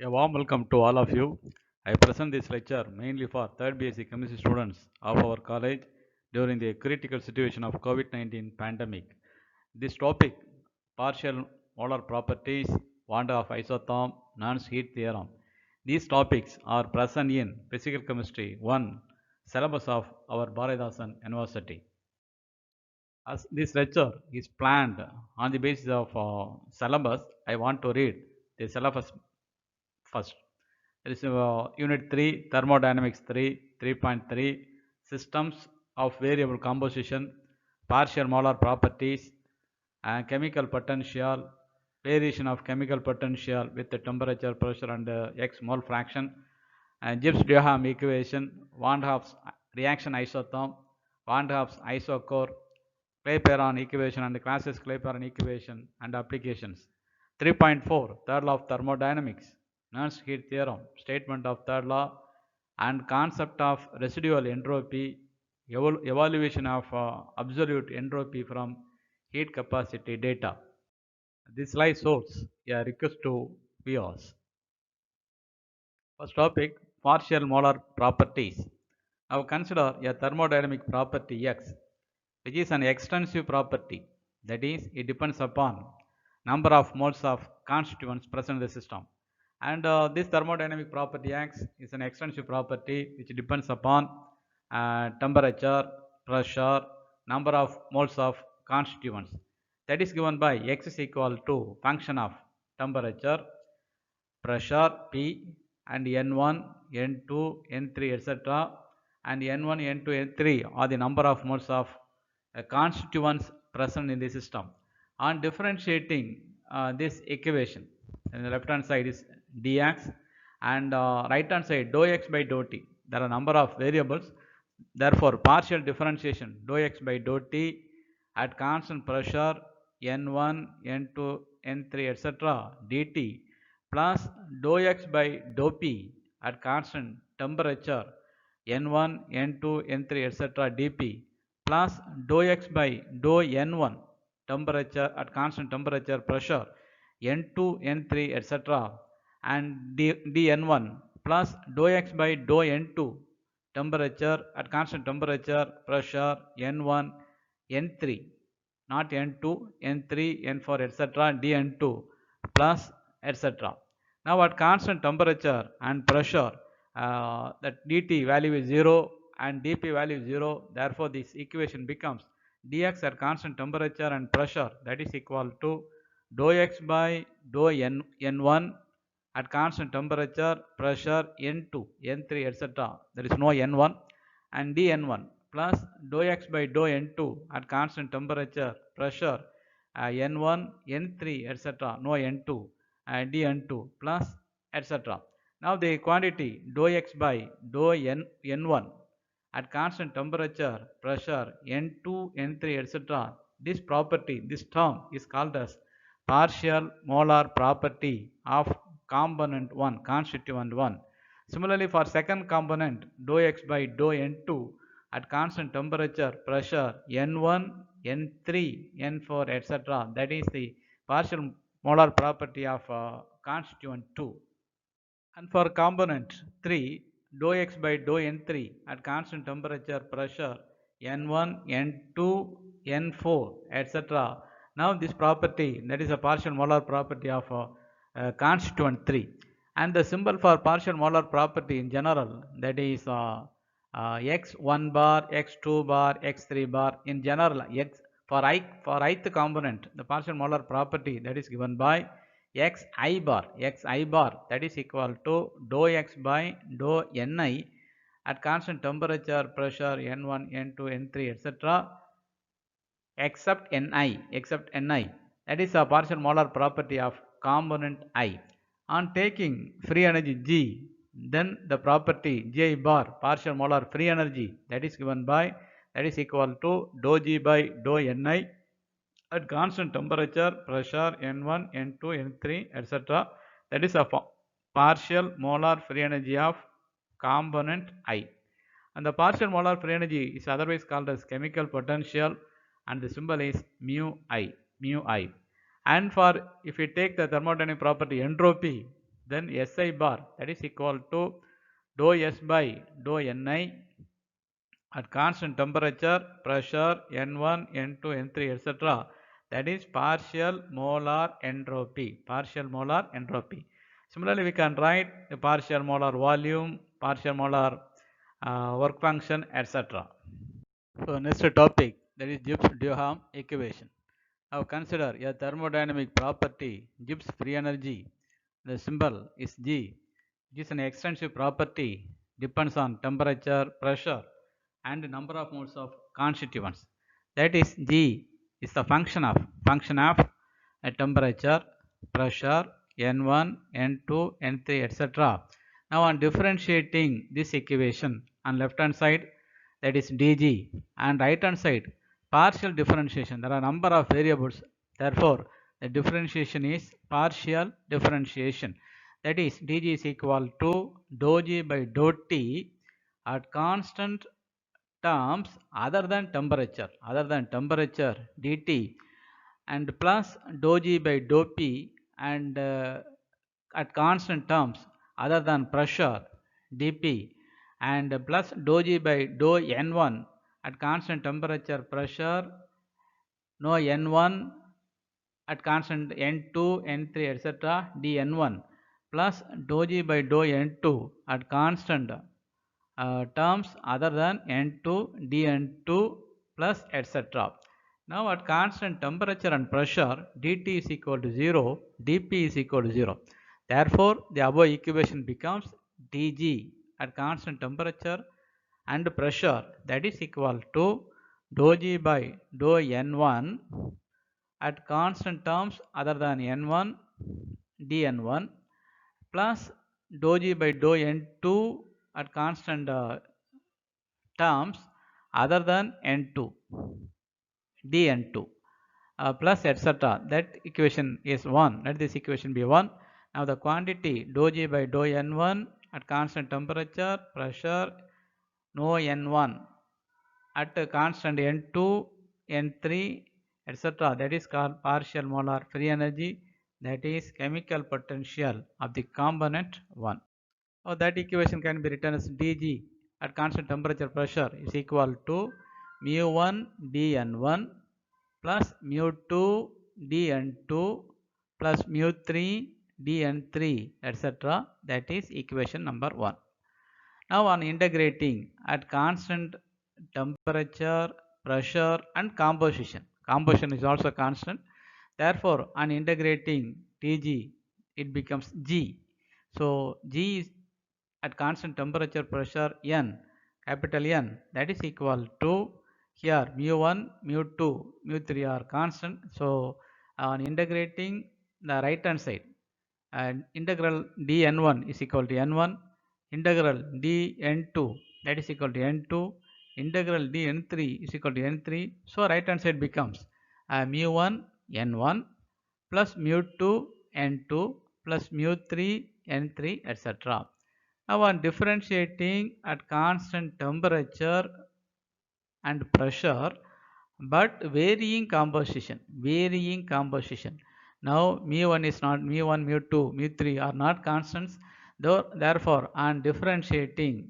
A warm welcome to all of you. I present this lecture mainly for 3rd BSc Chemistry students of our college during the critical situation of COVID-19 pandemic. This topic, partial molar properties, Van der Waals isotherm, Nernst heat theorem. These topics are present in Physical Chemistry 1 syllabus of our Bharathasan University. As this lecture is planned on the basis of syllabus, I want to read the syllabus first. There is Unit 3, Thermodynamics 3, 3.3, Systems of Variable Composition, Partial Molar Properties, and Chemical Potential, Variation of Chemical Potential with the temperature, pressure, and X mole fraction, and Gibbs-Duhem equation, Van Hoff's reaction isotherm, Van Hoff's isochore, Clapeyron equation, and Clausius-Clapeyron equation, and applications. 3.4, third law of thermodynamics, Nernst heat theorem, statement of third law, and concept of residual entropy, evaluation of absolute entropy from heat capacity data. This slide shows a request to viewers. First topic, partial molar properties. Now consider a thermodynamic property X, which is an extensive property. That is, it depends upon number of moles of constituents present in the system. And this thermodynamic property X is an extensive property which depends upon temperature, pressure, number of moles of constituents. That is given by X is equal to function of temperature, pressure P, and N1, N2, N3, etc. And N1, N2, N3 are the number of moles of constituents present in the system. On differentiating this equation, in the left hand side is dx and right hand side dou x by dou t. There are number of variables. Therefore, partial differentiation dou x by dou t at constant pressure N1, N2, N3, etc. dt plus dou x by dou p at constant temperature N1, N2, N3, etc. dp plus dou x by dou N1 temperature at constant temperature pressure N2, N3, etc. and dN1 plus dou x by dou N2 temperature at constant temperature pressure N1, N3, not N2, N3, N4, etc. dN2 plus etc. Now at constant temperature and pressure, that dt value is 0 and dp value is 0. Therefore, this equation becomes dx at constant temperature and pressure, that is equal to dou x by dou n1 at constant temperature, pressure N2, N3, etc. There is no N1 and dN1 plus dou x by dou N2 at constant temperature, pressure N1, N3, etc. No N2 and dN2 plus etc. Now the quantity dou x by dou N1 at constant temperature, pressure N2, N3, etc. This property, this term is called as partial molar property of component 1, constituent 1. Similarly, for second component, dou x by dou N2 at constant temperature, pressure N1, N3, N4, etc. That is the partial molar property of constituent 2. And for component 3, dou x by dou N3 at constant temperature, pressure N1, N2, N4, etc. Now this property, that is a partial molar property of constituent 3. And the symbol for partial molar property in general, that is x1 bar, x2 bar, x3 bar. In general, x for ith component, the partial molar property that is given by xi bar that is equal to dou x by dou ni at constant temperature, pressure N1, N2, N3, etc. except Ni. That is a partial molar property of component I. On taking free energy G, then the property Gi bar, partial molar free energy, that is given by, that is equal to dou G by dou Ni at constant temperature, pressure N1, N2, N3, etc. That is a partial molar free energy of component I. And the partial molar free energy is otherwise called as chemical potential, and the symbol is mu I. And for if we take the thermodynamic property entropy, then SI bar, that is equal to dou S by dou Ni at constant temperature, pressure, N1, N2, N3, etc. That is partial molar entropy. Partial molar entropy. Similarly, we can write the partial molar volume, partial molar work function, etc. So next topic, that is Gibbs-Duhem equation. Now consider a thermodynamic property, Gibbs free energy. The symbol is G. It is an extensive property, depends on temperature, pressure, and number of moles of constituents. That is G is the function of a temperature, pressure, N1, N2, N3, etc. Now on differentiating this equation, on left hand side, that is dg, and right hand side partial differentiation. There are number of variables, therefore the differentiation is partial differentiation. That is dg is equal to dou g by dou t at constant terms other than temperature dt, and plus dou g by dou p, and at constant terms other than pressure dp, and plus dou g by dou n1 at constant temperature, pressure, no n1 at constant n2, n3, etc. dn1, plus dou g by dou n2 at constant terms other than n2, dn2, plus etc. Now at constant temperature and pressure, dt is equal to 0, dp is equal to 0. Therefore, the above equation becomes dg at constant temperature and pressure, that is equal to dou g by dou n1 at constant terms other than n1, dn1, plus dou g by dou n2 at constant terms other than n2, dn2, plus etc. That equation is 1. Let this equation be 1. Now the quantity dou g by dou n1 at constant temperature, pressure, no n1 at constant n2, n3, etc. That is called partial molar free energy, that is chemical potential of the component 1. Now that equation can be written as dg at constant temperature, pressure is equal to mu1 dn1 plus mu2 dn2 plus mu3 dn3, etc. That is equation number 1. Now on integrating at constant temperature, pressure, and composition is also constant. Therefore, on integrating Tg, it becomes G. So G is at constant temperature, pressure, N, capital N, that is equal to here mu1, mu2, mu3 are constant. So on integrating the right hand side, and integral dn1 is equal to n1, integral dn2 that is equal to n2, integral dn3 is equal to n3. So right hand side becomes mu1 n1 plus mu2 n2 plus mu3 n3, etc. Now on differentiating at constant temperature and pressure but varying composition. Now mu1 is not, mu1, mu2, mu3 are not constants. Therefore on differentiating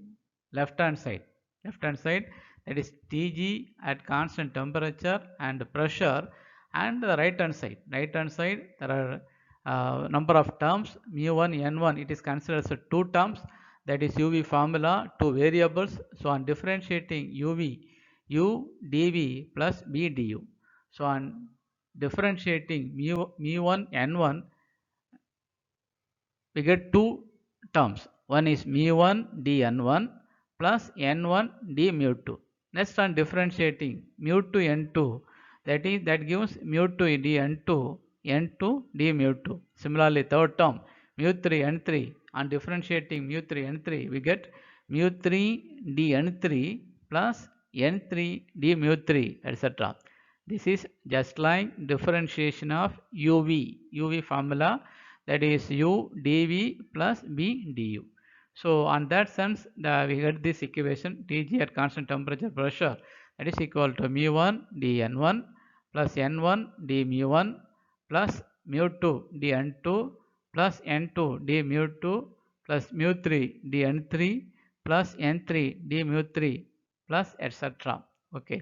left hand side, that is Tg at constant temperature and pressure, and the right hand side there are number of terms mu1 n1, it is considered as 2 terms, that is UV formula, 2 variables. So on differentiating UV, u dv plus b du. So on differentiating mu1 n1, we get 2 terms. One is mu1 dn1 plus n1 d mu2. Next on differentiating mu2 n2, that gives mu2 dn2 n2 d mu2. Similarly third term mu3 n3, on differentiating mu3 n3, we get mu3 dn3 plus n3 d mu3, etc. This is just like differentiation of UV formula, that is u dv plus b du. So on that sense, we get this equation Tg at constant temperature, pressure, that is equal to mu1 dn1 plus n1 d mu1 plus mu2 dn2 plus n2 d mu 2 plus mu 3 d n3 plus n3 d mu 3 plus etc. Okay.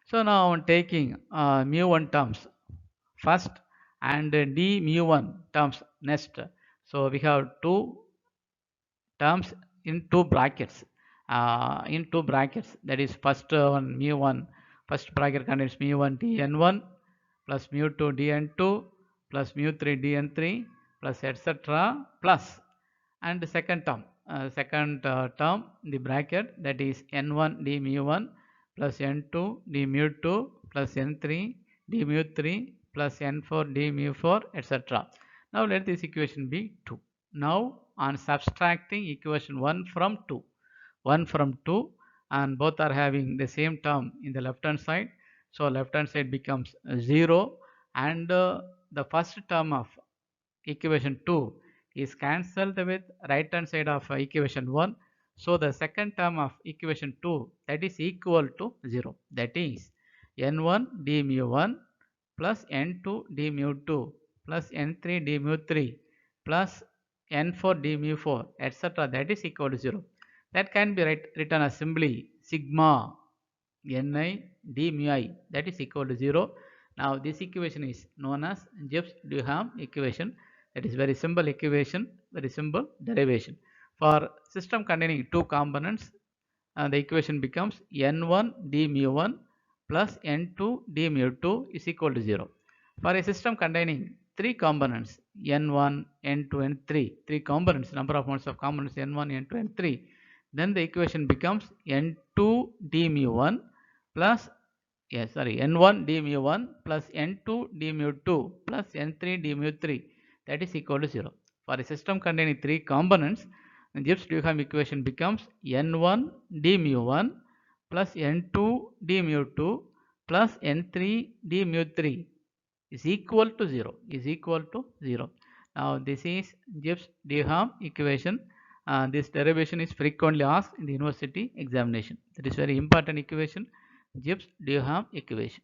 So now I'm taking mu1 terms first and d mu1 terms next. So we have two terms in two brackets. That is first one mu1, first bracket contains mu1 dn1 plus mu2 dn2 plus mu3 dn3 plus etc. plus, and the second term in the bracket, that is n1 d mu1 plus n2 d mu2 plus n3 d mu3 plus n4 d mu4 etc. Now let this equation be 2. Now on subtracting equation 1 from 2, 1 from 2, and both are having the same term in the left hand side, so left hand side becomes 0, and the first term of equation 2 is cancelled with right hand side of equation 1. So the second term of equation 2, that is equal to 0. That is n1 d mu1 plus n2 d mu2 plus n3 d mu3 plus n4 d mu4 etc. that is equal to 0. That can be written as simply sigma ni d mu I, that is equal to 0. Now this equation is known as Gibbs-Duhem equation. That is very simple equation, very simple derivation. For system containing two components, the equation becomes n1 d mu1 plus n2 d mu2 is equal to 0. For a system containing three components, n1, n2, n3, three components, number of modes of components n1, n2, n3, then the equation becomes n2 d mu1 plus n1 d mu1 plus n2 d mu2 plus n3 d mu3, that is equal to 0. For a system containing three components, the Gibbs-Duhem equation becomes n1 d mu1 plus n2 d mu2 plus n3 d mu3 is equal to 0, is equal to 0. Now this is Gibbs-Duhem equation. This derivation is frequently asked in the university examination. That is very important equation, Gibbs-Duhem equation.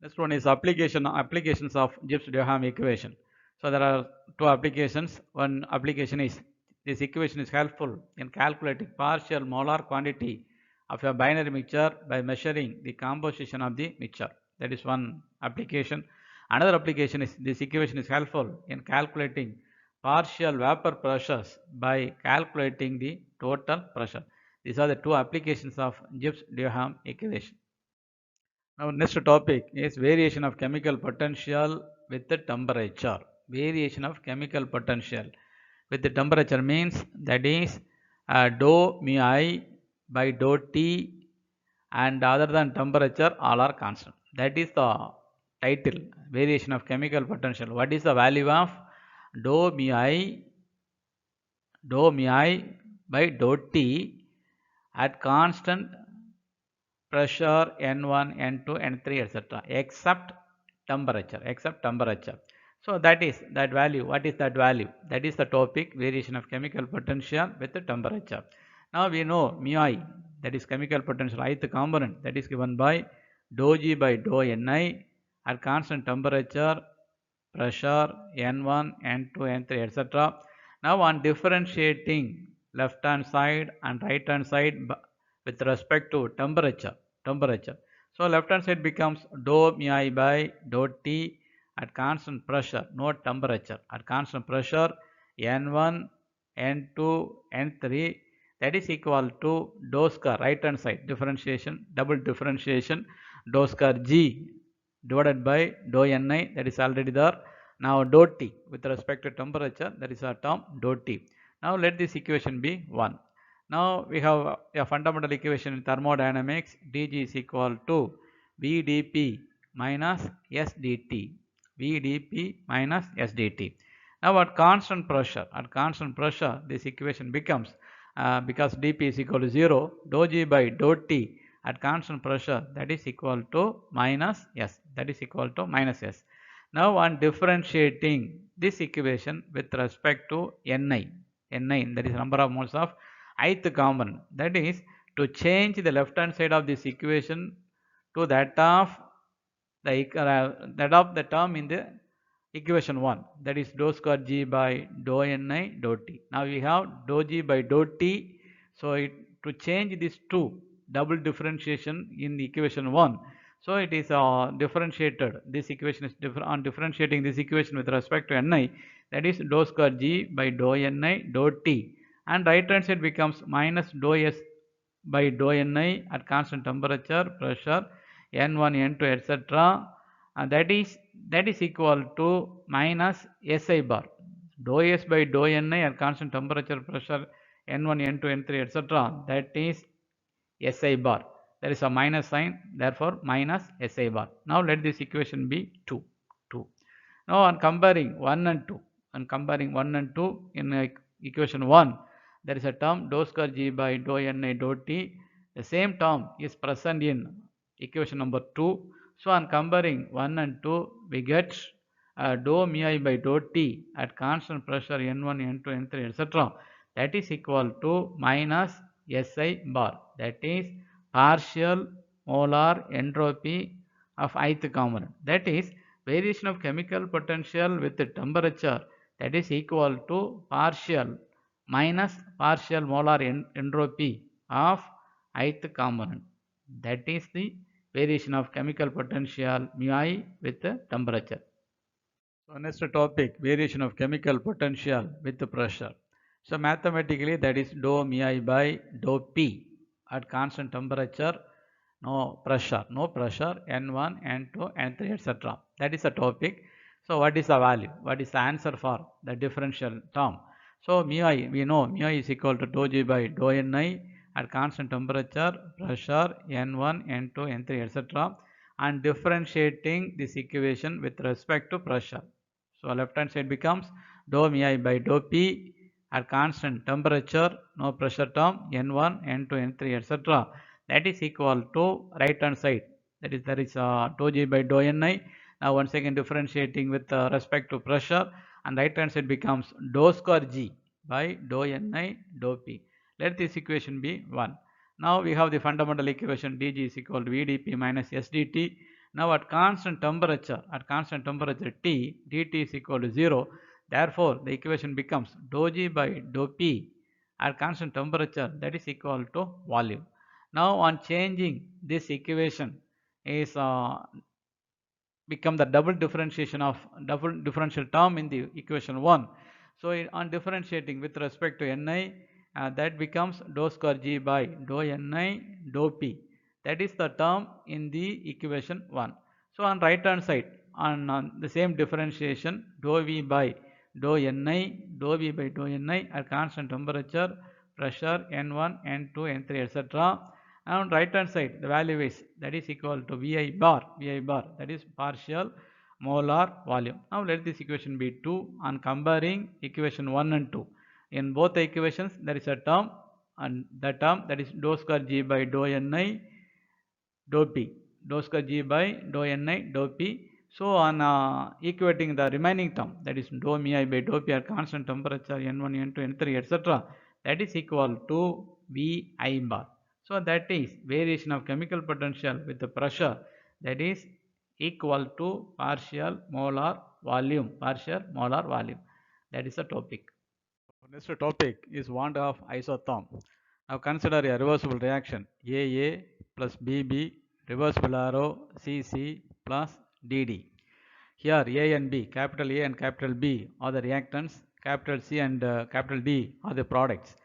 Next one is applications of Gibbs-Duhem equation. So there are two applications. One application is this equation is helpful in calculating partial molar quantity of a binary mixture by measuring the composition of the mixture. That is one application. Another application is this equation is helpful in calculating partial vapor pressures by calculating the total pressure. These are the two applications of Gibbs-Duhem equation. Now next topic is variation of chemical potential with the temperature. Variation of chemical potential with the temperature means that is dou mu I by dou T, and other than temperature all are constant. That is the title, variation of chemical potential. What is the value of dou mu I by dou T at constant pressure n1, n2, n3 etc. except temperature. So that is that value. What is that value? That is the topic, variation of chemical potential with the temperature. Now we know mu I, that is chemical potential ith component, that is given by dou G by dou Ni at constant temperature, pressure n1, n2, n3 etc. Now on differentiating left hand side and right hand side with respect to temperature. So left hand side becomes dou mu I by dou T at constant pressure, no temperature, at constant pressure n1, n2, n3, that is equal to dou square right hand side differentiation, double differentiation, dou square G divided by dou Ni, that is already there. Now dou T with respect to temperature, that is our term dou T. Now let this equation be 1. Now we have a fundamental equation in thermodynamics, dG is equal to VdP minus SdT. VdP minus SdT. Now at constant pressure, this equation becomes, because dP is equal to 0, dou G by dou T at constant pressure, that is equal to minus S. Now on differentiating this equation with respect to Ni, that is number of moles of ith component, that is to change the left hand side of this equation to that of the term in the equation 1, that is dou square G by dou Ni dou T. Now we have dou G by dou T. So to change these two, double differentiation in the equation 1, so it is differentiated. This equation is on differentiating this equation with respect to Ni, that is dou square G by dou Ni dou T, and right hand side becomes minus dou S by dou Ni at constant temperature, pressure, N1, N2, etc. And that is equal to minus SI bar. Dou S by dou Ni at constant temperature, pressure, N1, N2, N3, etc. That is SI bar. There is a minus sign, therefore minus SI bar. Now let this equation be 2. Now on comparing 1 and 2, in equation 1, there is a term dou square G by dou Ni dou T. The same term is present in equation number 2. So on comparing 1 and 2, we get dou mi by dou T at constant pressure N1, N2, N3, etc. That is equal to minus SI bar. That is partial molar entropy of ith component. That is variation of chemical potential with the temperature, that is equal to partial minus partial molar entropy of ith component. That is the variation of chemical potential mu I with the temperature. So next topic, variation of chemical potential with the pressure. So mathematically that is dou mi by dou P at constant temperature, no pressure, N1, N2, N3, etc. That is the topic. So what is the value? What is the answer for the differential term? So mu we know mu is equal to dou G by dou Ni at constant temperature, pressure, N1, N2, N3, etc. and differentiating this equation with respect to pressure. So left hand side becomes dou mi by dou P at constant temperature, no pressure term, N1, N2, N3, etc. That is equal to right hand side. That is there is dou G by dou Ni. Now once again differentiating with respect to pressure, and right hand side becomes dou square G by dou Ni dou P. Let this equation be 1. Now we have the fundamental equation dG is equal to VdP minus SdT. Now at constant temperature T, dt is equal to 0. Therefore, the equation becomes dou G by dou P at constant temperature, that is equal to volume. Now on changing this equation is become the double differential term in the equation 1. So on differentiating with respect to Ni, that becomes dou square G by dou Ni dou P. That is the term in the equation 1. So on right hand side, on the same differentiation, dou V by dou Ni at constant temperature, pressure, N1, N2, N3, etc. And on right hand side, the value is that is equal to Vi bar, that is partial molar volume. Now let this equation be 2 on comparing equation 1 and 2. In both the equations, there is a term, and the term that is dou square G by dou Ni dou P, dou square G by dou Ni dou P. So on equating the remaining term, that is dou mi by dou P at constant temperature N1, N2, N3, etc. that is equal to Vi bar. So that is variation of chemical potential with the pressure, that is equal to partial molar volume. That is the topic. Next topic is want of isotherm. Now consider a reversible reaction AA plus BB, reversible arrow CC plus DD. Here A and B, capital A and capital B are the reactants, capital C and capital D are the products,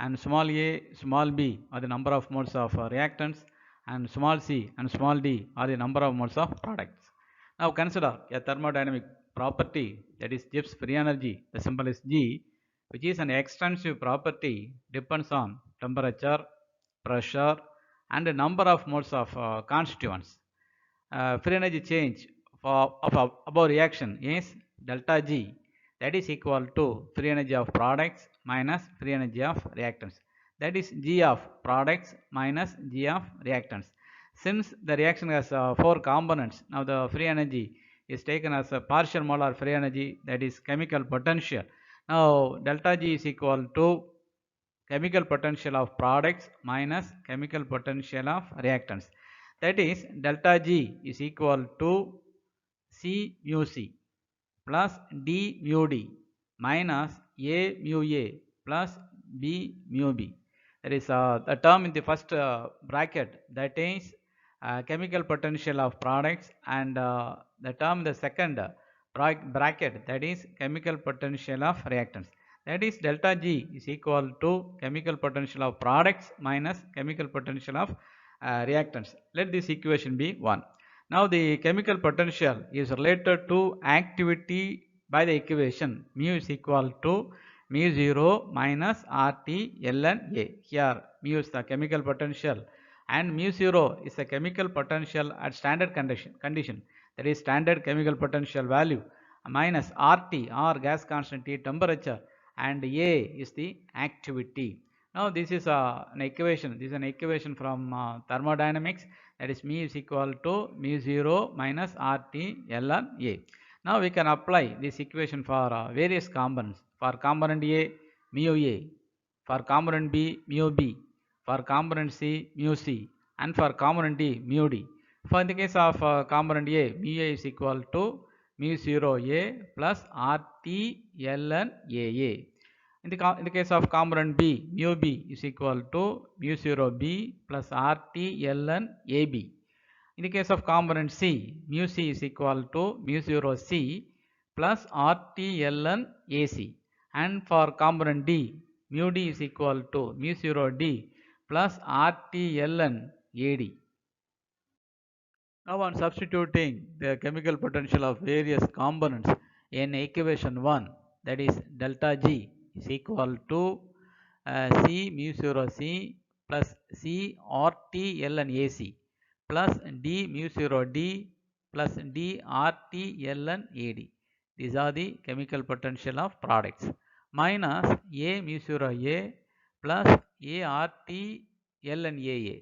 and small a, small b are the number of moles of reactants, and small c and small d are the number of moles of products. Now consider a thermodynamic property, that is Gibbs free energy, the symbol is G, which is an extensive property, depends on temperature, pressure and the number of moles of constituents. Free energy change of above reaction is delta G, that is equal to free energy of products minus free energy of reactants, that is G of products minus G of reactants. Since the reaction has 4 components, now the free energy is taken as a partial molar free energy, that is chemical potential. Now delta G is equal to chemical potential of products minus chemical potential of reactants, that is delta G is equal to C mu C. plus D mu D minus A mu A plus B mu B. There is a term in the first bracket, that is chemical potential of products, and the term in the second bracket, that is chemical potential of reactants. That is delta G is equal to chemical potential of products minus chemical potential of reactants. Let this equation be 1. Now the chemical potential is related to activity by the equation mu is equal to mu 0 minus RT ln A. Here mu is the chemical potential and mu 0 is the chemical potential at standard condition, that is standard chemical potential value, minus RT or gas constant T temperature, and A is the activity. Now this is an equation from thermodynamics, that is mu is equal to mu 0 minus RT ln A. Now we can apply this equation for various components. For component A, mu A; for component B, mu B; for component C, mu C; and for component D, mu D. For in the case of component A, mu A is equal to mu 0 A plus RT ln AA. In the case of component B, mu B is equal to mu 0 B plus RT ln AB. In the case of component C, mu C is equal to mu 0 C plus RT ln AC. And for component D, mu D is equal to mu 0 D plus RT ln AD. Now on substituting the chemical potential of various components in equation 1, that is delta G is equal to C mu 0 C plus C RT ln AC plus D mu 0 D plus D RT ln AD. These are the chemical potential of products, minus A mu 0 A plus A RT ln AA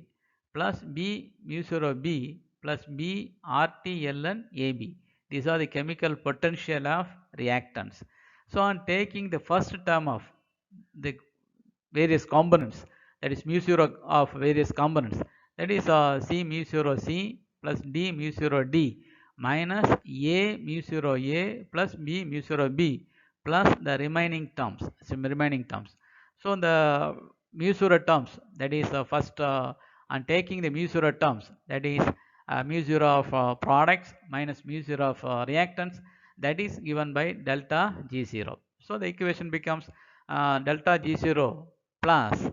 plus B mu 0 B plus B RT ln AB. These are the chemical potential of reactants. So on taking the first term of the various components, that is mu 0 of various components, that is C mu 0 C plus D mu 0 D minus A mu 0 A plus B mu 0 B plus the remaining terms. So the mu 0 terms, that is first on taking the mu 0 terms, that is mu 0 of products minus mu 0 of reactants, that is given by delta G0. So the equation becomes delta G0 plus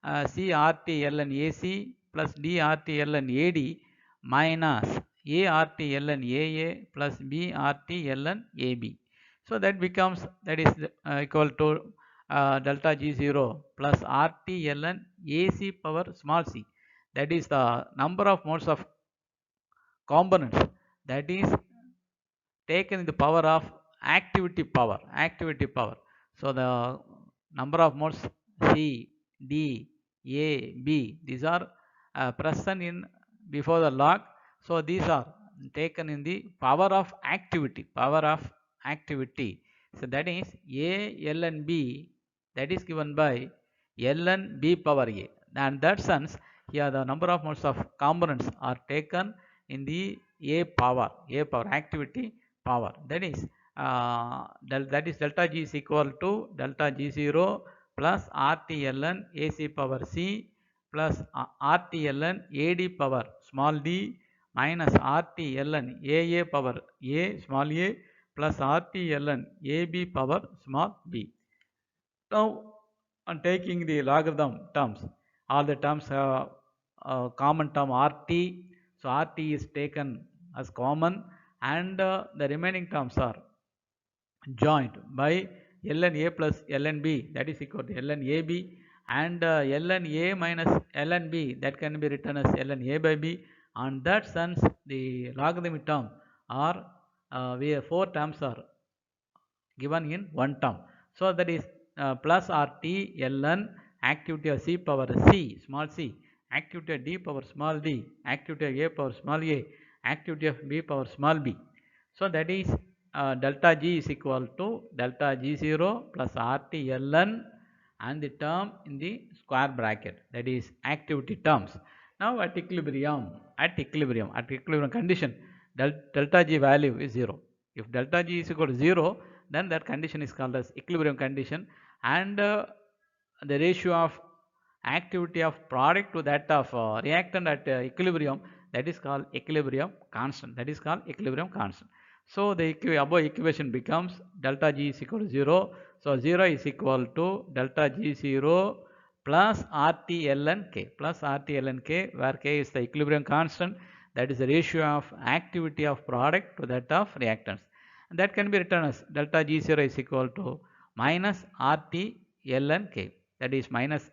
CRT ln AC plus DRT ln AD minus ART ln AA plus BRT ln AB. So that becomes, that is equal to delta G0 plus RT ln AC power small c, that is the number of moles of components that is taken in the power of activity power. So the number of moles C, D, A, B, these are present in before the log. So these are taken in the power of activity. So that is A ln B, that is given by ln B power A. And that sense, here the number of moles of components are taken in the A power activity power. That is delta G is equal to delta G0 plus RT ln AC power C plus RT ln AD power small d minus RT ln AA power A small a plus RT ln AB power small b. Now on taking the logarithm terms, all the terms have a common term RT. So RT is taken as common, and the remaining terms are joined by ln A plus ln B, that is equal to ln AB, and ln A minus ln B, that can be written as ln A by B. On that sense, the logarithmic term are where 4 terms are given in one term. So that is plus RT ln activity of C power C small c, activity of D power small d, activity of A power small a, activity of B power small b. So that is delta G is equal to delta G0 plus RT ln and the term in the square bracket, that is activity terms. Now at equilibrium condition, delta G value is 0. If delta G is equal to 0, then that condition is called as equilibrium condition, and the ratio of activity of product to that of reactant at equilibrium, that is called equilibrium constant. That is called equilibrium constant. So the above equation becomes delta G is equal to 0. So 0 is equal to delta G0 plus RT ln K, plus RT ln K, where K is the equilibrium constant, that is the ratio of activity of product to that of reactants. And that can be written as delta G0 is equal to minus RT ln K, that is minus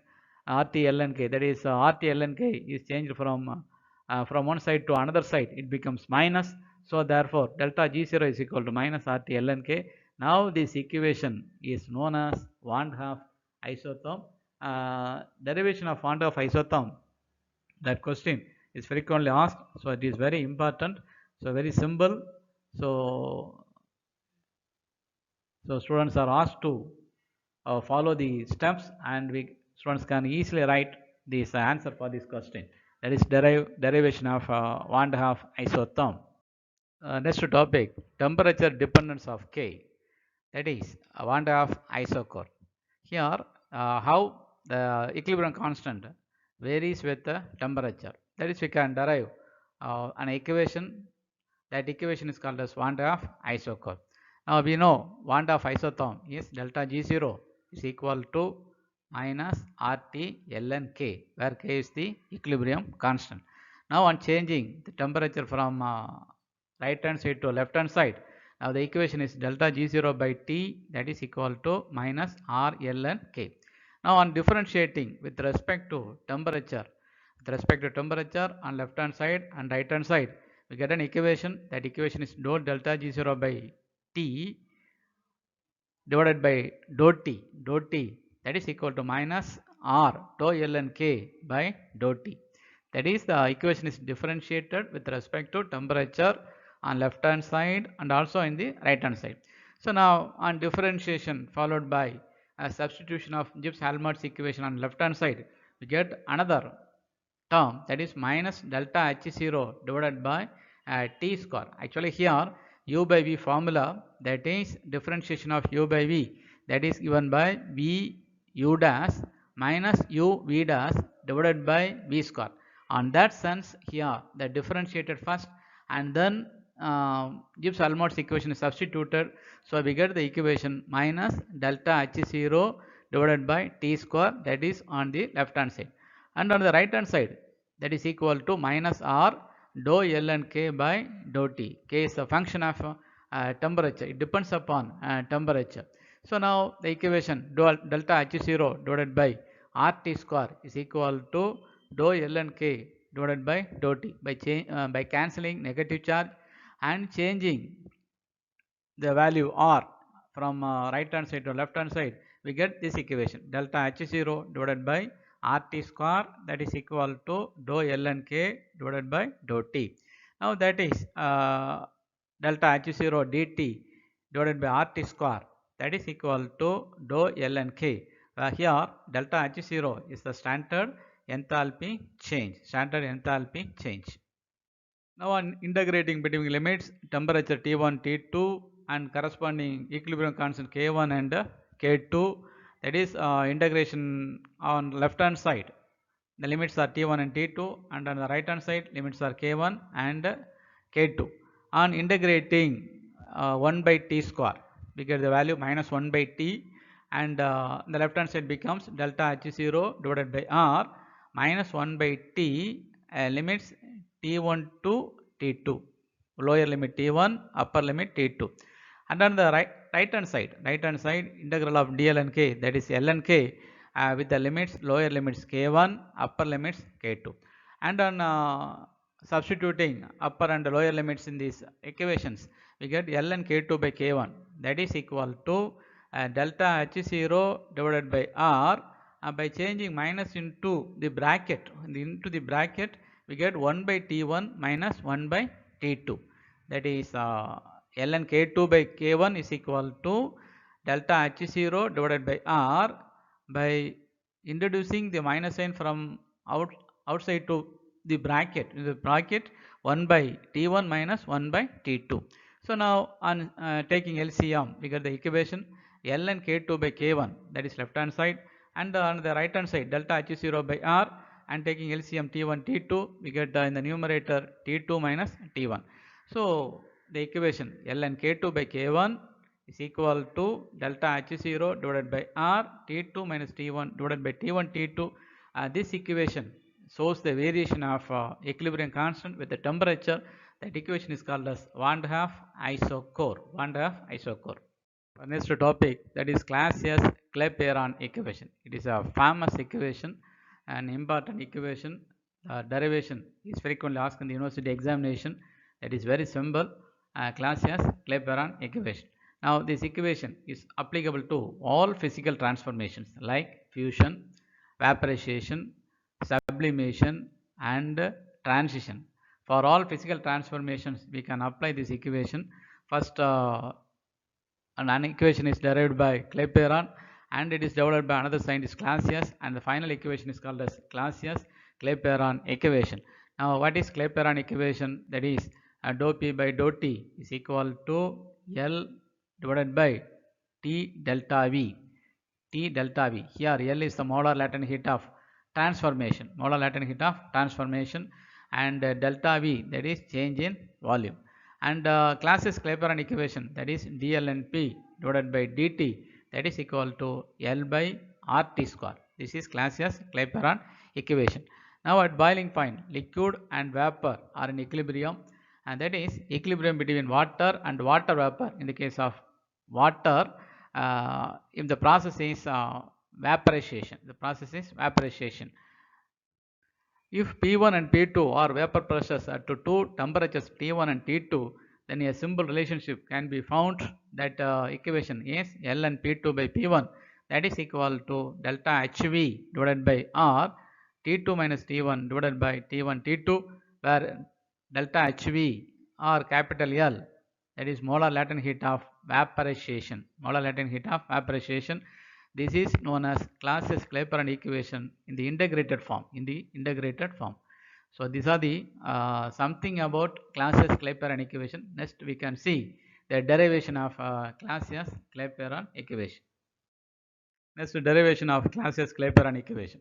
RT ln K, that is RT ln K is changed from one side to another side, it becomes minus. So therefore delta G0 is equal to minus RT ln K. Now this equation is known as Van 't Hoff isotherm. Derivation of Van 't Hoff isotherm, that question is frequently asked, so it is very important. So very simple. So students are asked to follow the steps, and students can easily write this answer for this question. That is derivation of Van 't Hoff isotherm. Next topic, temperature dependence of K, that is Van 't Hoff isochord. Here how the equilibrium constant varies with the temperature, that is we can derive an equation. That equation is called as Van 't Hoff isochord. Now we know Van 't Hoff isotherm is delta G0 is equal to minus RT ln K, where K is the equilibrium constant. Now on changing the temperature from right hand side to left hand side, now the equation is delta G0 by T, that is equal to minus R ln K. Now on differentiating with respect to temperature, on left hand side and right hand side, we get an equation. That equation is dou delta G0 by T divided by dou T, that is equal to minus R dou ln K by dou T. That is the equation is differentiated with respect to temperature on left hand side and also in the right hand side. So now on differentiation followed by a substitution of Gibbs-Helmholtz equation on left hand side, we get another term, that is minus delta H0 divided by T square. Actually here U by V formula, that is differentiation of U by V, that is given by V U dash minus U V dash divided by V square. On that sense here the differentiated first and then Gibbs-Helmholtz equation is substituted. So we get the equation minus delta H0 divided by T square, that is on the left hand side. And on the right hand side, that is equal to minus R dou ln K by dou T. K is a function of temperature, it depends upon temperature. So now the equation delta H0 divided by RT square is equal to dou ln K divided by dou T. By cancelling negative charge and changing the value R from right hand side to left hand side, we get this equation delta H0 divided by RT square, that is equal to dou ln K divided by dou T. Now that is delta H0 dt divided by RT square, that is equal to dou ln K, where here delta H0 is the standard enthalpy change. Now on integrating between limits temperature T1, T2 and corresponding equilibrium constant K1 and K2, that is integration on left hand side, the limits are T1 and T2, and on the right hand side limits are K1 and K2. On integrating 1 by T square, we get the value minus 1 by T, and the left hand side becomes delta H0 divided by R minus 1 by T, limits T1 to T2, lower limit T1, upper limit T2. And on the right hand side integral of d ln K, that is ln K with the limits, lower limits K1, upper limits K2. And on substituting upper and lower limits in these equations, we get ln K2 by K1, that is equal to delta H0 divided by R. By changing minus into the bracket, we get 1 by T1 minus 1 by T2, that is ln K2 by K1 is equal to delta H0 divided by R. By introducing the minus sign from outside to the bracket, 1 by T1 minus 1 by T2. So now on taking LCM, we get the equation ln K2 by K1, that is left hand side, and on the right hand side delta H0 by R, and taking LCM T1 T2, we get in the numerator T2 minus T1. So the equation ln K2 by K1 is equal to delta H0 divided by R T2 minus T1 divided by T1 T2. This equation shows the variation of equilibrium constant with the temperature. That equation is called as Van de Graaff isochore. Van de Graaff isochore. Next topic, that is Clausius Clapeyron equation. It is a famous equation, an important equation. Derivation is frequently asked in the university examination. That is very simple. Clausius Clapeyron equation. Now this equation is applicable to all physical transformations like fusion, vaporization, sublimation, and transition. For all physical transformations, we can apply this equation. First, an equation is derived by Clapeyron, and it is developed by another scientist, Clausius, and the final equation is called as Clausius-Clapeyron equation. Now, what is Clapeyron equation? That is dou P by dou T is equal to L divided by T delta V. T delta V. Here, L is the molar latent heat of transformation. Molar latent heat of transformation, and delta V, that is change in volume. And Clausius-Clapeyron equation, that is dln divided by dt, that is equal to L by RT square. This is Clausius-Clapeyron equation. Now at boiling point, liquid and vapor are in equilibrium, and that is equilibrium between water and water vapor. In the case of water, if the process is vaporization, the process is vaporization. If P1 and P2 are vapor pressures at two temperatures T1 and T2, then a simple relationship can be found. That equation is ln P2 by P1, that is equal to delta HV divided by R T2 minus T1 divided by T1 T2, where delta HV or capital L, that is molar latent heat of vaporization. Molar latent heat of vaporization. This is known as Clausius-Clapeyron equation in the integrated form. So these are the something about Clausius-Clapeyron equation. Next we can see the derivation of Clausius-Clapeyron equation. Next, derivation of Clausius-Clapeyron equation.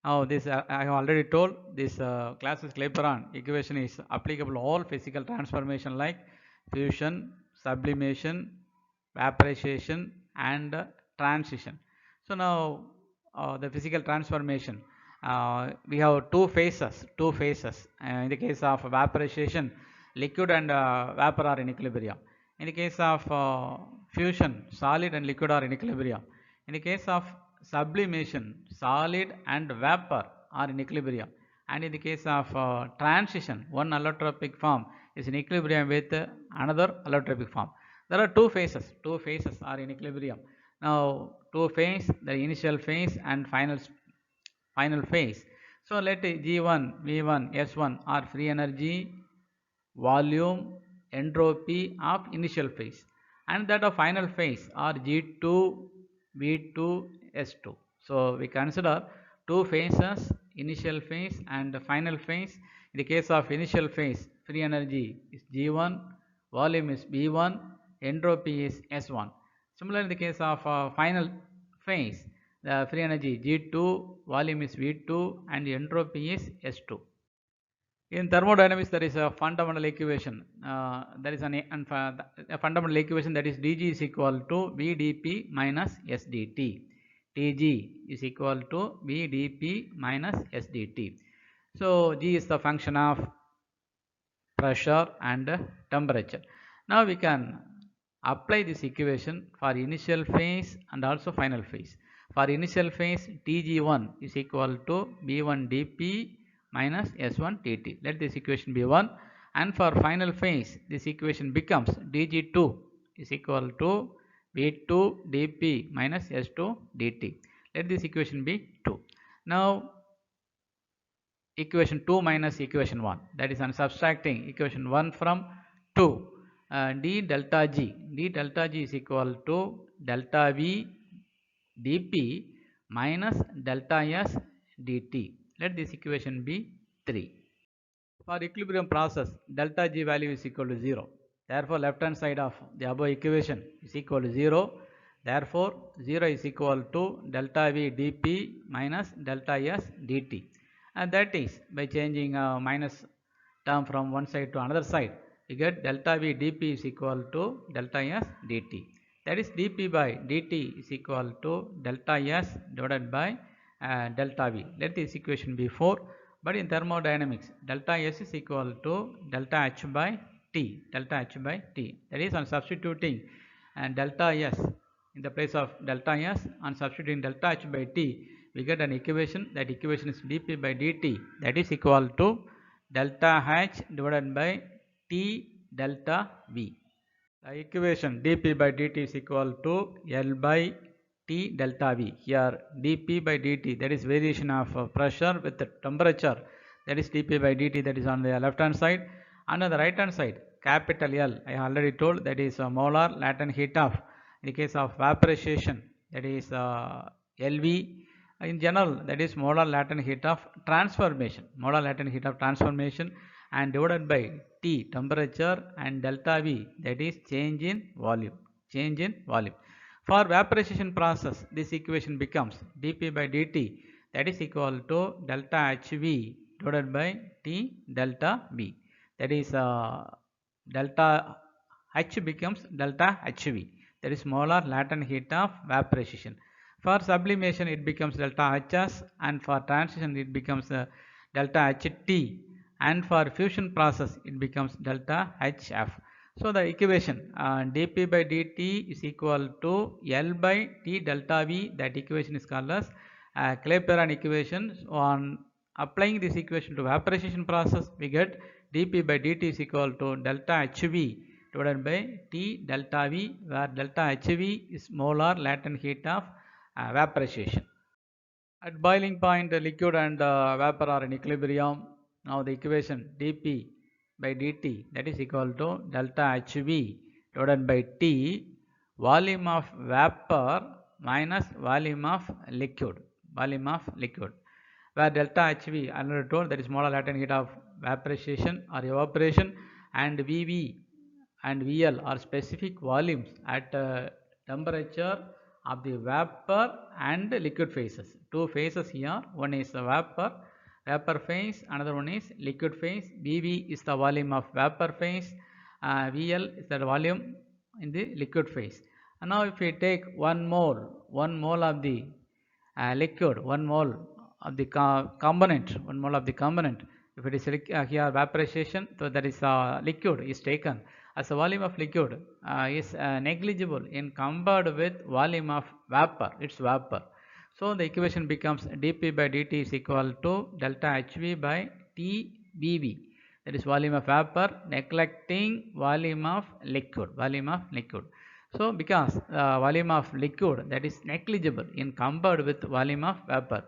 Now this I have already told, this Clausius-Clapeyron equation is applicable to all physical transformation like fusion, sublimation, vaporization, and transition. So now the physical transformation, we have two phases. In the case of vaporization, liquid and vapor are in equilibrium. In the case of fusion, solid and liquid are in equilibrium. In the case of sublimation, solid and vapor are in equilibrium. And in the case of transition, one allotropic form is in equilibrium with another allotropic form. There are two phases are in equilibrium. Now two phases, the initial phase and final phase. So let G1, V1, S1 are free energy, volume, entropy of initial phase, and that of final phase are G2, V2, S2. So we consider two phases, initial phase and final phase. In the case of initial phase, free energy is G1, volume is V1, entropy is S1. Similarly, in the case of final phase, the free energy G2, volume is V2, and entropy is S2. In thermodynamics, there is a fundamental equation. There is a fundamental equation, that is dG is equal to VdP minus SdT. dG is equal to VdP minus SdT. So G is the function of pressure and temperature. Now we can apply this equation for initial phase and also final phase. For initial phase, Tg1 is equal to V1 dP minus S1 dt. Let this equation be 1. And for final phase, this equation becomes Dg2 is equal to V2 dP minus S2 dt. Let this equation be 2. Now equation 2 minus equation 1, that is, on subtracting equation 1 from 2, d delta g is equal to delta V dP minus delta S dt. Let this equation be 3. For equilibrium process, delta G value is equal to 0. Therefore, left hand side of the above equation is equal to 0. Therefore, 0 is equal to delta V dP minus delta S dt. And that is by changing minus term from one side to another side, we get delta V dP is equal to delta S dt. That is dP by dt is equal to delta S divided by delta V. Let this equation be 4. But in thermodynamics, delta S is equal to delta H by T. Delta H by T. That is, on substituting delta S in the place of delta S and substituting delta H by T, we get an equation. That equation is dP by dt. That is equal to delta H divided by T delta V. The equation dP by dt is equal to L by T delta V. Here dP by dt, that is variation of pressure with the temperature, that is dP by dt, that is on the left hand side. And on the right hand side, capital L, I already told, that is molar latent heat of, in the case of vaporization, that is LV. In general, that is molar latent heat of transformation, molar latent heat of transformation, and divided by T temperature, and delta V, that is change in volume, change in volume. For vaporization process, this equation becomes dP by dt, that is equal to delta HV divided by T delta V. That is delta H becomes delta HV, that is molar latent heat of vaporization. For sublimation, it becomes delta HS, and for transition, it becomes delta HT, and for fusion process, it becomes delta HF. So the equation dP by dt is equal to L by T delta V. That equation is called as Clapeyron equation. On applying this equation to vaporization process, we get dP by dt is equal to delta HV divided by T delta V, where delta HV is molar latent heat of vaporization. At boiling point, liquid and vapor are in equilibrium. Now the equation dP by dt, that is equal to delta HV divided by T, volume of vapor minus volume of liquid, where delta HV, I already told, that is molar latent heat of vaporization or evaporation, and VV and VL are specific volumes at temperature of the vapor and liquid phases. Two phases here, one is the vapor phase, another one is liquid phase. VV is the volume of vapor phase, VL is the volume in the liquid phase. And now if we take 1 mole of the liquid, 1 mole of the component, 1 mole of the component, if it is here vaporization, so that is liquid is taken as a volume of liquid is negligible in compared with volume of vapor, it's vapor. So the equation becomes dP by dt is equal to delta HV by TVV, that is volume of vapor neglecting volume of liquid, So because volume of liquid, that is negligible in compared with volume of vapor,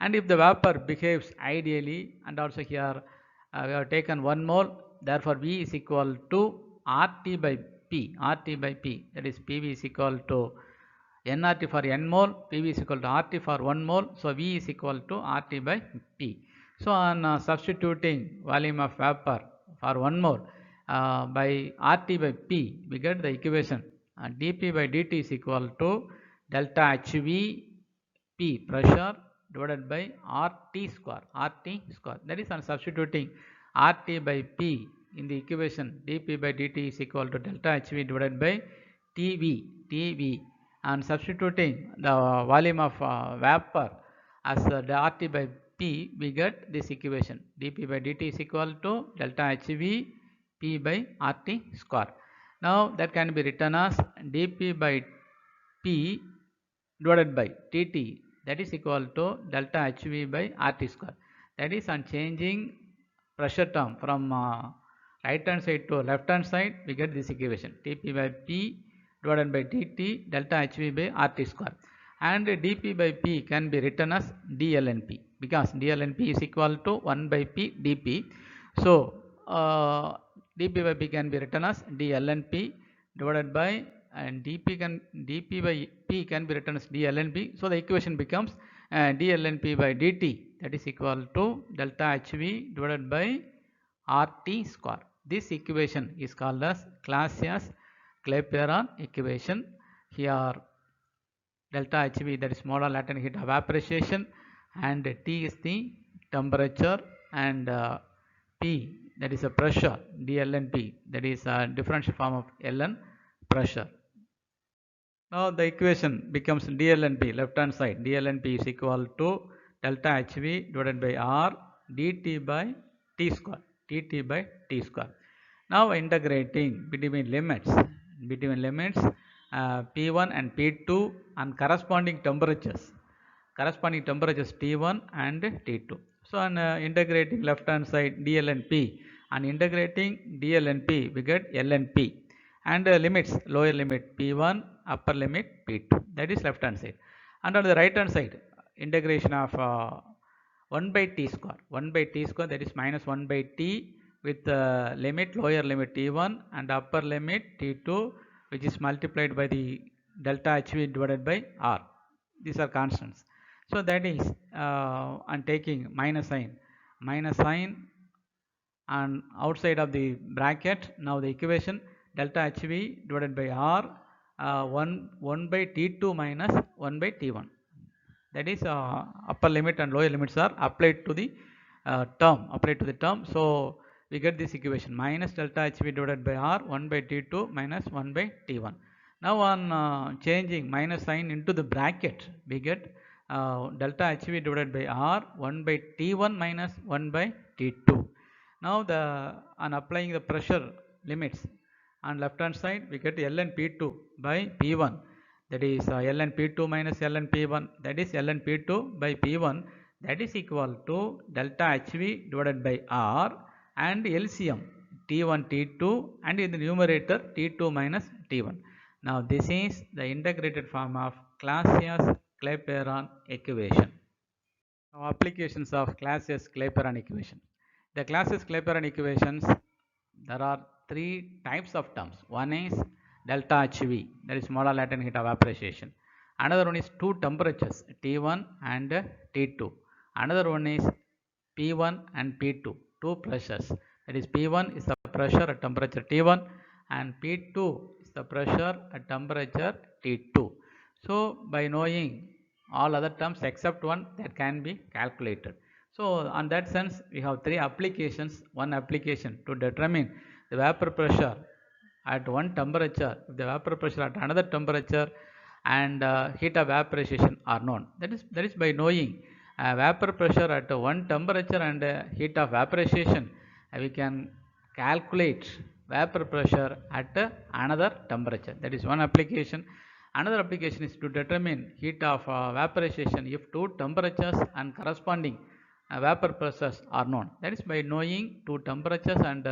and if the vapor behaves ideally, and also here we have taken 1 mole, therefore V is equal to RT by P, that is PV is equal to nRT for n mole, PV is equal to RT for 1 mole, so V is equal to RT by P. So on substituting volume of vapor for 1 mole by RT by P, we get the equation dP by dt is equal to delta HV P pressure divided by RT square, that is on substituting RT by P in the equation dP by dt is equal to delta HV divided by TV, and substituting the volume of vapor as the RT by P, we get this equation dP by dt is equal to delta HV P by RT square. Now that can be written as dP by P divided by dt, that is equal to delta HV by RT square. That is on changing pressure term from right hand side to left hand side, we get this equation dP by P divided by dt delta HV by RT square, and dP by P can be written as dlnP, because dlnP is equal to 1 by P dP. So dP by P can be written as dlnP divided by, and dP by P can be written as dlnP. So the equation becomes dlnP by dt, that is equal to delta HV divided by RT square. This equation is called as Clausius-Clapeyron equation. Here delta HV, that is molar latent heat evaporation, and T is the temperature, and P, that is a pressure, dlnP, that is a differential form of ln pressure. Now the equation becomes dlnP, left hand side, dlnP is equal to delta HV divided by R dt by T square, dt by T square. Now integrating between limits P1 and P2 and corresponding temperatures T1 and T2. So on integrating left hand side dlnP and integrating dlnP, we get lnP, and limits, lower limit P1, upper limit P2, that is left hand side. And on the right hand side, integration of 1 by T square, that is minus 1 by T with limit, lower limit T1 and upper limit T2, which is multiplied by the delta HV divided by R. These are constants. So that is I'm taking minus sign and outside of the bracket. Now the equation delta HV divided by R 1 by T2 minus 1 by T1, that is upper limit and lower limits are applied to the term. So we get this equation minus delta HV divided by R 1 by T2 minus 1 by T1. Now on changing minus sign into the bracket, we get delta HV divided by R 1 by T1 minus 1 by T2. Now on applying the pressure limits on left hand side, we get ln P2 by P1, that is ln P2 minus ln P1, that is ln P2 by P1, that is equal to delta HV divided by R and LCM T1 T2, and in the numerator T2 minus T1. Now this is the integrated form of Clausius-Clapeyron equation. Now applications of Clausius-Clapeyron equation. The Clausius-Clapeyron equations, there are three types of terms. One is delta HV, that is molar latent heat evaporation. Another one is two temperatures, T1 and T2. Another one is P1 and P2, two pressures. That is P1 is the pressure at temperature T1 and P2 is the pressure at temperature T2. So by knowing all other terms except one, that can be calculated. So on that sense, we have three applications. One application to determine the vapor pressure at one temperature, if the vapor pressure at another temperature and heat of evaporation are known. That is by knowing vapor pressure at one temperature and heat of evaporation, we can calculate vapor pressure at another temperature. That is one application. Another application is to determine heat of evaporation if two temperatures and corresponding vapor pressures are known. That is by knowing two temperatures and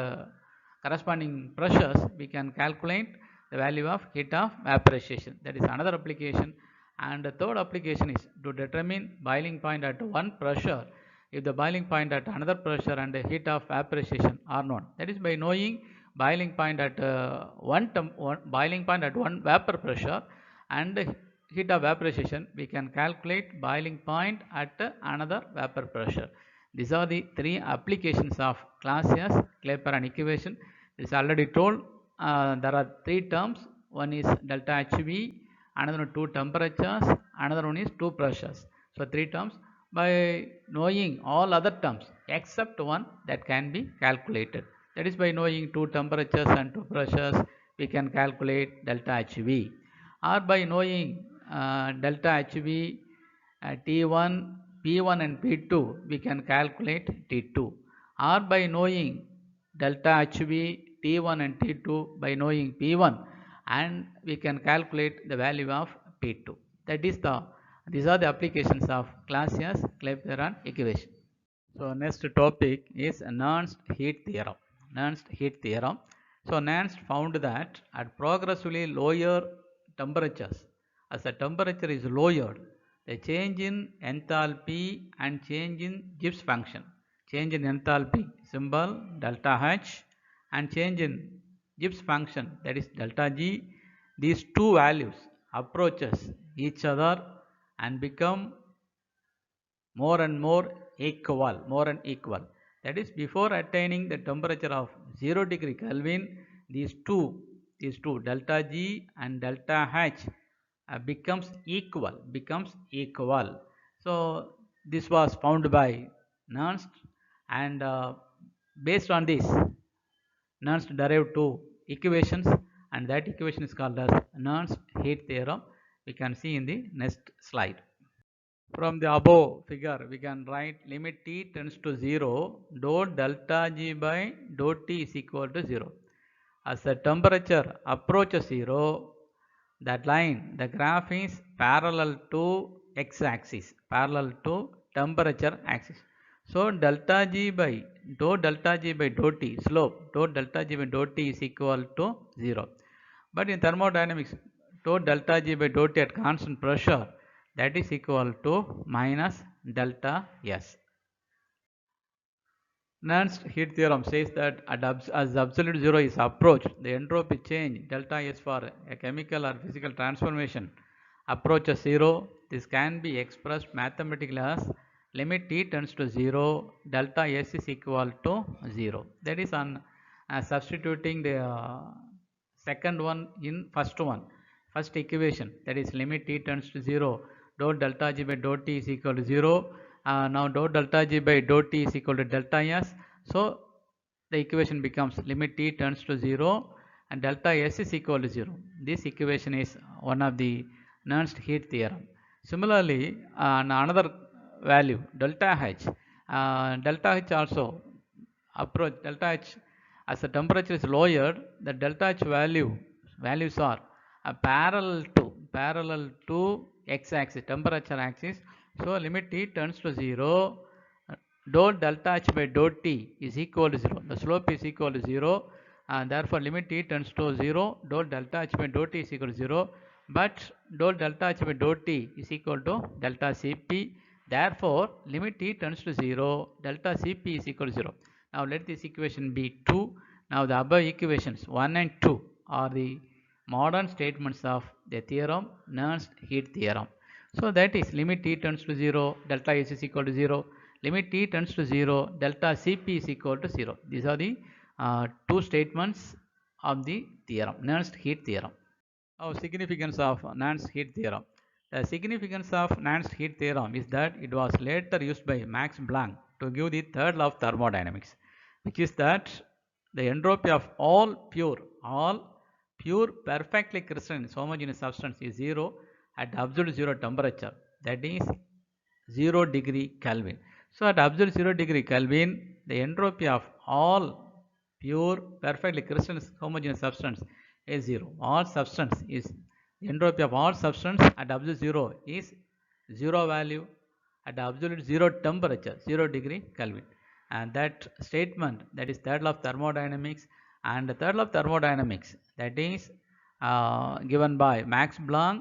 corresponding pressures, we can calculate the value of heat of evaporation. That is another application. And the third application is to determine boiling point at one pressure if the boiling point at another pressure and the heat of evaporation are known. That is by knowing boiling point at one vapor pressure and heat of evaporation, we can calculate boiling point at another vapor pressure. These are the three applications of Clausius-Clapeyron equation. It is already told there are three terms. One is delta HV, another one two temperatures, another one is two pressures. So three terms. By knowing all other terms except one, that can be calculated. That is by knowing two temperatures and two pressures, we can calculate delta HV. Or by knowing delta HV, T1, P1 and P2, we can calculate T2. Or by knowing delta HV, T1 and T2, by knowing P1, and we can calculate the value of P2. These are the applications of Clausius-Clapeyron equation. So next topic is Nernst heat theorem. So Nernst found that at progressively lower temperatures, as the temperature is lowered, the change in enthalpy and change in Gibbs function, change in enthalpy symbol delta H and change in Gibbs function, that is delta G, these two values approaches each other and become more and equal. That is, before attaining the temperature of 0 degree Kelvin, these two delta G and delta H becomes equal. So this was found by Nernst, and based on this, Nernst derived two equations, and that equation is called as Nernst heat theorem. We can see in the next slide. From the above figure, we can write limit t tends to 0, dou delta G by dou T is equal to 0. As the temperature approaches 0, that line, the graph is parallel to x-axis, parallel to temperature axis. So delta G by dou T, slope, dou delta G by dou T is equal to 0. But in thermodynamics, dou delta G by dou T at constant pressure, that is equal to minus delta S. Nernst heat theorem says that as absolute zero is approached, the entropy change delta S for a chemical or physical transformation approaches zero. This can be expressed mathematically as limit t tends to 0, delta S is equal to 0. That is on substituting the second one in first one. First equation, that is limit t tends to 0, dou delta G by dou T is equal to 0. Now dou delta G by dou T is equal to delta S. So the equation becomes limit t tends to 0 and delta S is equal to 0. This equation is one of the Nernst heat theorem. Similarly, another value delta H also approach delta H as the temperature is lowered, the delta H values are parallel to x-axis, temperature axis. So limit t tends to 0, dou delta H by dou T is equal to 0. The slope is equal to 0, and therefore limit t tends to 0, dou delta H by dou T is equal to 0. But dou delta H by dou T is equal to delta Cp. Therefore, limit t tends to 0, delta Cp is equal to 0. Now let this equation be 2. Now the above equations 1 and 2 are the modern statements of the theorem, Nernst heat theorem. So that is limit t tends to 0, delta S is equal to 0. Limit t tends to 0, delta Cp is equal to 0. These are the two statements of the theorem, Nernst heat theorem. Now significance of Nernst heat theorem. The significance of Nernst heat theorem is that it was later used by Max Planck to give the third law of thermodynamics, which is that the entropy of all pure perfectly crystalline homogeneous substance is 0 at absolute 0 temperature, that is 0 degree Kelvin. So at absolute 0 degree Kelvin, the entropy of all pure perfectly crystalline homogeneous substance is 0. All substance is entropy of all substance at absolute 0 is 0 value at absolute 0 temperature, 0 degree Kelvin. And that statement, that is third law of thermodynamics, and the third law of thermodynamics, that is given by Max Planck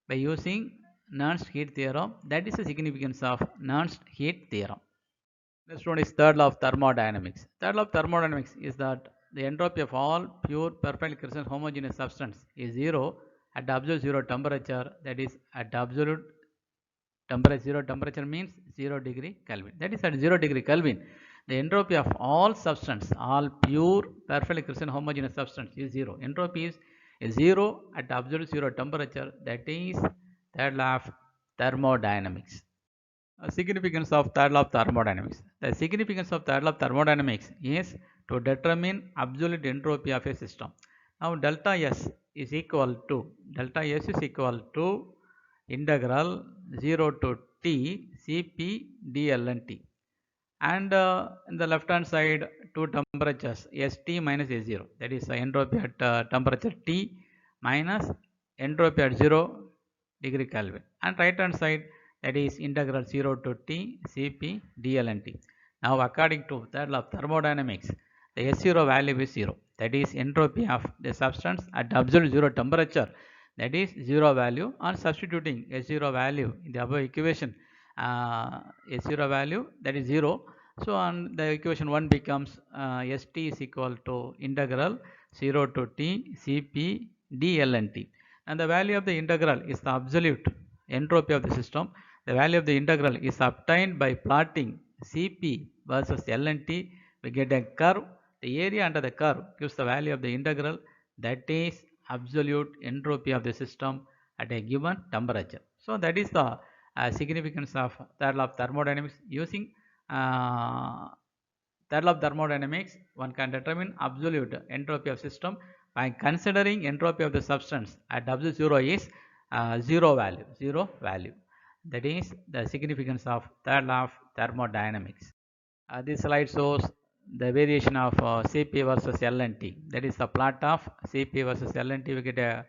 by using Nernst heat theorem. That is the significance of Nernst heat theorem. Next one is third law of thermodynamics. Third law of thermodynamics is that the entropy of all pure perfectly crystalline homogeneous substance is 0 at absolute 0 temperature, that is at absolute temperature 0 temperature means 0 degree Kelvin. That is at 0 degree Kelvin, the entropy of all substance, all pure perfectly crystalline homogeneous substance is 0. Entropy is 0 at absolute 0 temperature, that is third law of thermodynamics. Significance of third law of thermodynamics. The significance of third law of thermodynamics is to determine absolute entropy of a system. Now delta S is equal to integral 0 to T Cp dln and in the left hand side two temperatures St minus S0, that is entropy at temperature T minus entropy at 0 degree Kelvin, and right hand side that is integral 0 to T Cp dln. Now according to third law of thermodynamics, the S0 value is 0, that is entropy of the substance at absolute 0 temperature, that is 0 value. On substituting S0 value in the above equation, S0 value, that is 0. So on the equation 1 becomes St is equal to integral 0 to T Cp dln. And the value of the integral is the absolute entropy of the system. The value of the integral is obtained by plotting Cp versus ln. We get a curve. The area under the curve gives the value of the integral, that is absolute entropy of the system at a given temperature. So that is the significance of third law of thermodynamics. Using third law of thermodynamics, one can determine absolute entropy of system by considering entropy of the substance at W0 is zero value. That is the significance of third law of thermodynamics. This slide shows the variation of Cp versus Lnt. That is the plot of Cp versus Lnt. We get a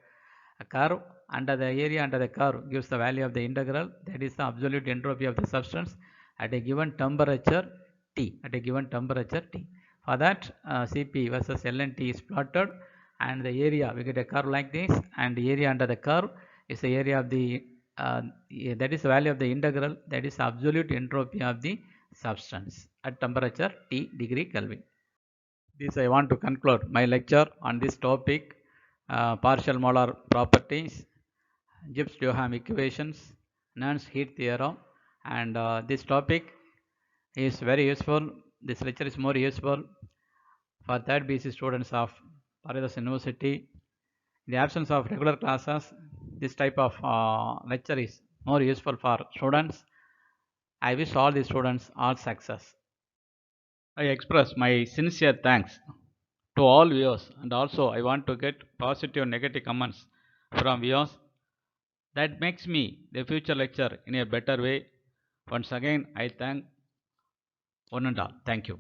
curve under the area under the curve gives the value of the integral, that is the absolute entropy of the substance at a given temperature T. For that Cp versus Lnt is plotted, and the area we get a curve like this, and the area under the curve is the area of the that is the value of the integral, that is absolute entropy of the substance at temperature T degree Kelvin. This I want to conclude my lecture on this topic, partial molar properties, Gibbs-Duhem equations, Nernst heat theorem, and this topic is very useful. This lecture is more useful for third BC students of Paradas University. In the absence of regular classes, this type of lecture is more useful for students. I wish all the students all success. I express my sincere thanks to all viewers, and also I want to get positive and negative comments from viewers. That makes me the future lecture in a better way. Once again, I thank one and all. Thank you.